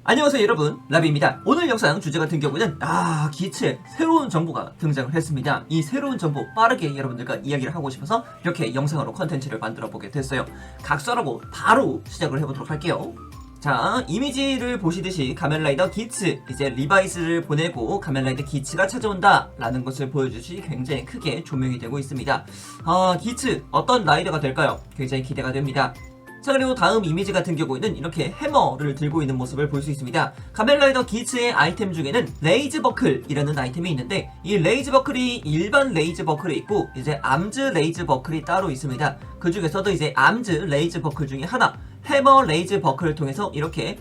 안녕하세요 여러분, 라비입니다. 오늘 영상 주제 같은 경우는 기츠에 새로운 정보가 등장을 했습니다. 이 새로운 정보 빠르게 여러분들과 이야기를 하고 싶어서 이렇게 영상으로 컨텐츠를 만들어 보게 됐어요. 각설하고 바로 시작을 해보도록 할게요. 자, 이미지를 보시듯이 가면라이더 기츠, 이제 리바이스를 보내고 가면라이더 기츠가 찾아온다 라는 것을 보여주시 굉장히 크게 조명이 되고 있습니다. 기츠 어떤 라이더가 될까요? 굉장히 기대가 됩니다. 자, 그리고 다음 이미지 같은 경우에는 이렇게 해머를 들고 있는 모습을 볼 수 있습니다. 가면라이더 기츠의 아이템 중에는 레이즈 버클이라는 아이템이 있는데, 이 레이즈 버클이 일반 레이즈 버클이 있고 이제 암즈 레이즈 버클이 따로 있습니다. 그 중에서도 이제 암즈 레이즈 버클 중에 하나, 해머 레이즈 버클을 통해서 이렇게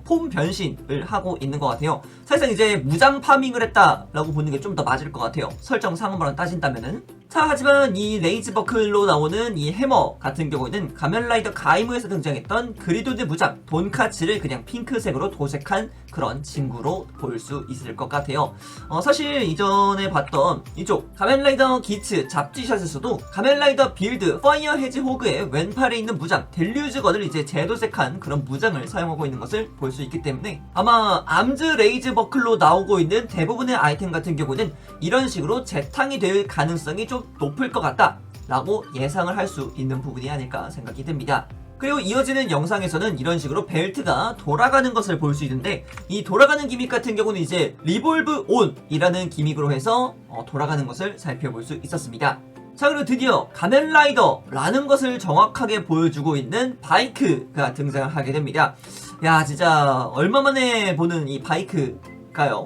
폼 변신을 하고 있는 것 같아요. 사실상 이제 무장 파밍을 했다라고 보는 게 좀 더 맞을 것 같아요. 설정상으로만 따진다면은. 자, 하지만 이 레이즈 버클로 나오는 이 해머 같은 경우에는 가면라이더 가이무에서 등장했던 그리도드 무장 돈카츠를 그냥 핑크색으로 도색한 그런 친구로 볼 수 있을 것 같아요. 사실 이전에 봤던 이쪽 가면라이더 기츠 잡지샷에서도 가면라이더 빌드 파이어 헤지호그의 왼팔에 있는 무장 델류즈건을 이제 재도색한 그런 무장을 사용하고 있는 것을 볼 수 있기 때문에 아마 암즈 레이즈 버클로 나오고 있는 대부분의 아이템 같은 경우는 이런 식으로 재탕이 될 가능성이 좀 높을 것 같다 라고 예상을 할 수 있는 부분이 아닐까 생각이 듭니다. 그리고 이어지는 영상에서는 이런 식으로 벨트가 돌아가는 것을 볼 수 있는데, 이 돌아가는 기믹 같은 경우는 이제 리볼브 온 이라는 기믹으로 해서 돌아가는 것을 살펴볼 수 있었습니다. 자, 그리고 드디어 가면라이더라는 것을 정확하게 보여주고 있는 바이크가 등장을 하게 됩니다. 야, 진짜 얼마만에 보는 이 바이크가요.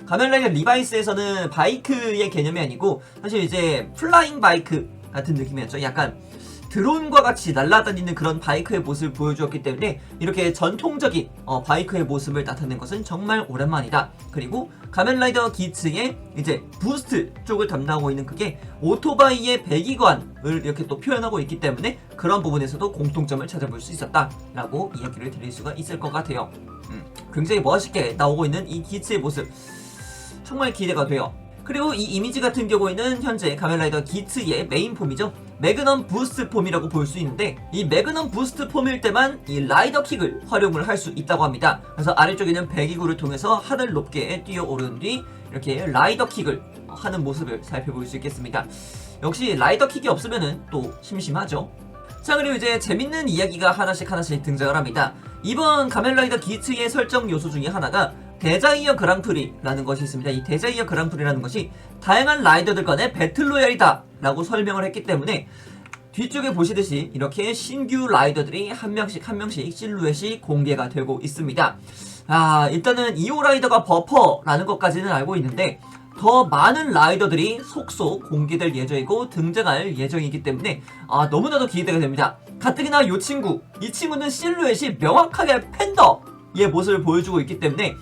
가면라이더 리바이스에서는 바이크의 개념이 아니고 사실 이제 플라잉 바이크 같은 느낌이었죠. 약간 드론과 같이 날아다니는 그런 바이크의 모습을 보여주었기 때문에 이렇게 전통적인 바이크의 모습을 나타낸 것은 정말 오랜만이다. 그리고 가면라이더 기츠의 이제 부스트 쪽을 담당하고 있는 그게 오토바이의 배기관을 이렇게 또 표현하고 있기 때문에 그런 부분에서도 공통점을 찾아볼 수 있었다라고 이야기를 드릴 수가 있을 것 같아요. 굉장히 멋있게 나오고 있는 이 기츠의 모습 정말 기대가 돼요. 그리고 이 이미지 같은 경우에는 현재 가면라이더 기츠의 메인 폼이죠. 매그넘 부스트 폼이라고 볼 수 있는데, 이 매그넘 부스트 폼일 때만 이 라이더 킥을 활용을 할 수 있다고 합니다. 그래서 아래쪽에는 배기구를 통해서 하늘 높게 뛰어오른 뒤 이렇게 라이더 킥을 하는 모습을 살펴볼 수 있겠습니다. 역시 라이더 킥이 없으면은 또 심심하죠. 자, 그리고 이제 재밌는 이야기가 하나씩 등장을 합니다. 이번 가면라이더 기츠의 설정 요소 중에 하나가 데자이어 그랑프리라는 것이 있습니다. 이 데자이어 그랑프리라는 것이 다양한 라이더들 간의 배틀로얄이다 라고 설명을 했기 때문에 뒤쪽에 보시듯이 이렇게 신규 라이더들이 한 명씩 실루엣이 공개가 되고 있습니다. 일단은 2호 라이더가 버퍼라는 것까지는 알고 있는데, 더 많은 라이더들이 속속 공개될 예정이고 등장할 예정이기 때문에 너무나도 기대가 됩니다. 가뜩이나 이 친구는 실루엣이 명확하게 팬더의 모습을 보여주고 있기 때문에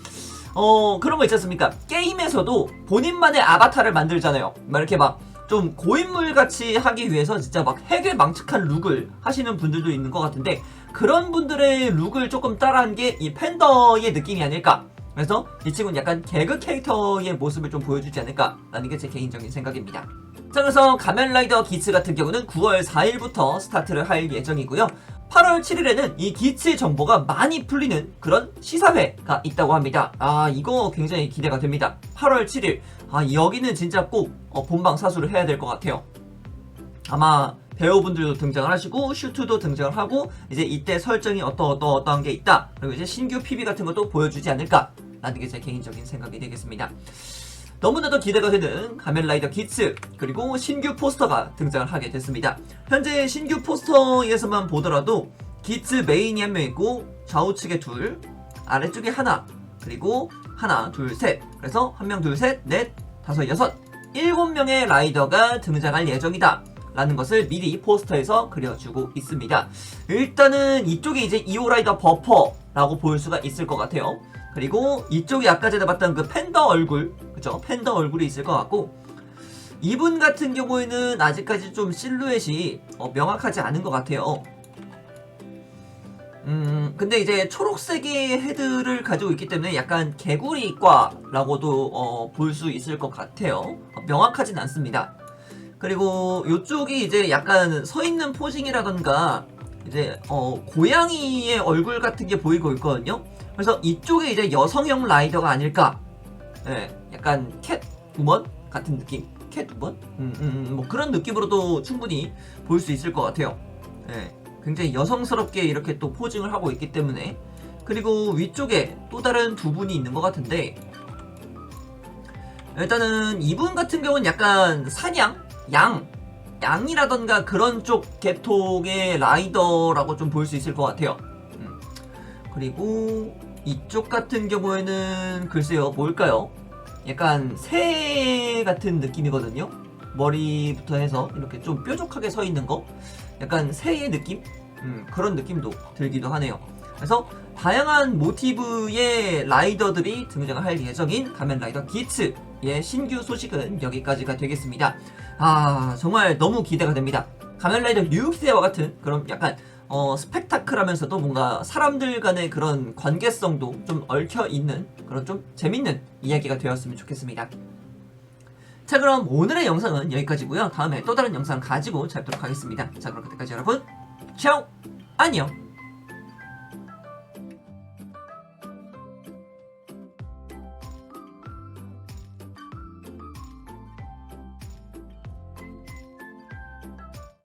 그런 거 있지 않습니까? 게임에서도 본인만의 아바타를 만들잖아요. 막 이렇게 막 좀 고인물 같이 하기 위해서 진짜 막 핵을 망측한 룩을 하시는 분들도 있는 것 같은데, 그런 분들의 룩을 조금 따라한 게 이 팬더의 느낌이 아닐까. 그래서 이 친구는 약간 개그 캐릭터의 모습을 좀 보여주지 않을까라는 게 제 개인적인 생각입니다. 자, 그래서 가면라이더 기츠 같은 경우는 9월 4일부터 스타트를 할 예정이고요. 8월 7일에는 이 기츠 정보가 많이 풀리는 그런 시사회가 있다고 합니다. 이거 굉장히 기대가 됩니다. 8월 7일. 여기는 진짜 꼭 본방 사수를 해야 될 것 같아요. 아마 배우분들도 등장을 하시고 슈트도 등장을 하고 이제 이때 설정이 어떠한 게 있다. 그리고 이제 신규 PB 같은 것도 보여주지 않을까 라는 게 제 개인적인 생각이 되겠습니다. 너무나도 기대가 되는 가면라이더 기츠, 그리고 신규 포스터가 등장을 하게 됐습니다. 현재 신규 포스터에서만 보더라도 기츠 메인이 한 명 있고 좌우측에 둘, 아래쪽에 하나, 그리고 하나, 둘, 셋, 그래서 한 명, 둘, 셋, 넷, 다섯, 여섯, 7명의 라이더가 등장할 예정이다 라는 것을 미리 포스터에서 그려주고 있습니다. 일단은 이쪽에 이제 2호 라이더 버퍼라고 볼 수가 있을 것 같아요. 그리고 이쪽에 아까 전에 봤던 그 팬더 얼굴, 그쵸? 팬더 얼굴이 있을 것 같고, 이분 같은 경우에는 아직까지 좀 실루엣이 명확하지 않은 것 같아요. 근데 이제 초록색의 헤드를 가지고 있기 때문에 약간 개구리과라고도 볼 수 있을 것 같아요. 명확하진 않습니다. 그리고 이쪽이 이제 약간 서 있는 포징이라던가 이제 고양이의 얼굴 같은 게 보이고 있거든요. 그래서 이쪽에 이제 여성형 라이더가 아닐까. 예, 약간 캣우먼 같은 느낌. 캣우먼? 뭐 그런 느낌으로도 충분히 볼 수 있을 것 같아요. 예, 굉장히 여성스럽게 이렇게 또 포징을 하고 있기 때문에. 그리고 위쪽에 또 다른 두 분이 있는 것 같은데, 일단은 이분 같은 경우는 약간 사냥? 양이라던가 그런 쪽 계통의 라이더라고 좀 볼 수 있을 것 같아요. 그리고 이쪽 같은 경우에는 글쎄요, 뭘까요? 약간 새 같은 느낌이거든요. 머리부터 해서 이렇게 좀 뾰족하게 서 있는 거, 약간 새의 느낌? 그런 느낌도 들기도 하네요. 그래서 다양한 모티브의 라이더들이 등장할 예정인 가면라이더 기츠의 신규 소식은 여기까지가 되겠습니다. 아, 정말 너무 기대가 됩니다. 가면라이더 뉴육세와 같은 그런 약간 스펙타클하면서도 뭔가 사람들 간의 그런 관계성도 좀 얽혀있는 그런 좀 재밌는 이야기가 되었으면 좋겠습니다. 자, 그럼 오늘의 영상은 여기까지고요. 다음에 또 다른 영상 가지고 찾도록 하겠습니다. 자, 그럼 그때까지 여러분, 차오! 안녕!